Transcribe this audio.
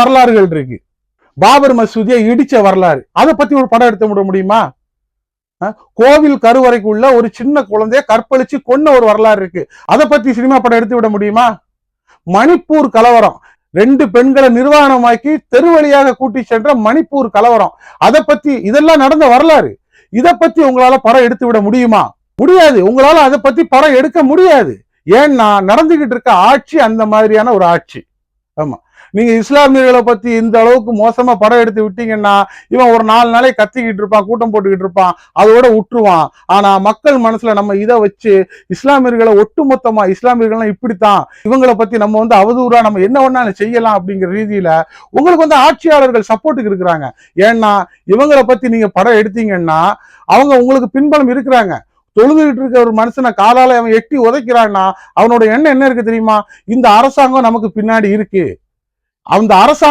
வரலாறுகள் இருக்கு. பாபர் மசூதியை இடிச்ச வரலாறு, அதை பத்தி ஒரு படம் எடுத்து விட முடியுமா? கோவில் கருவறைக்குள்ள ஒரு சின்ன குழந்தைய கற்பழிச்சு கொன்ன ஒரு வரலாறு இருக்கு, அதை பத்தி சினிமா படம் எடுத்து விட முடியுமா? மணிப்பூர் கலவரம், 2 பெண்களை நிர்வாணமாக்கி தெருவழியாக கூட்டி சென்ற மணிப்பூர் கலவரம், அதை பத்தி, இதெல்லாம் நடந்த வரலாறு. இதை பத்தி உங்களால படம் எடுத்து விட முடியுமா? முடியாது. உங்களால அதை பத்தி படம் எடுக்க முடியாது. ஏன்னா நடந்துகிட்டு இருக்க ஆட்சி அந்த மாதிரியான ஒரு ஆட்சி. ஆமா, நீங்க இஸ்லாமியர்களை பத்தி இந்த அளவுக்கு மோசமா படம் எடுத்து விட்டீங்கன்னா இவன் ஒரு 4 நாளை கத்திக்கிட்டு இருப்பான், கூட்டம் போட்டுக்கிட்டு இருப்பான், அதோட விட்டுருவான். ஆனா மக்கள் மனசுல நம்ம இதை வச்சு இஸ்லாமியர்களை ஒட்டுமொத்தமா இஸ்லாமியர்கள்லாம் இப்படித்தான், இவங்களை பத்தி நம்ம அவதூறா நம்ம என்ன வேணாலும் செய்யலாம் அப்படிங்கிற ரீதியில உங்களுக்கு ஆட்சியாளர்கள் சப்போர்ட்டுக்கு இருக்கிறாங்க. ஏன்னா இவங்களை பத்தி நீங்க படம் எடுத்தீங்கன்னா அவங்க உங்களுக்கு பின்பலம் இருக்கிறாங்க. தொழுதுகிட்டு இருக்க ஒரு மனுஷனை காலால அவன் எட்டி உதைக்கிறான்னா அவனோட எண்ணம் என்ன இருக்கு தெரியுமா? இந்த அரசாங்கம் நமக்கு பின்னாடி இருக்கு, அந்த அரசாங்கம்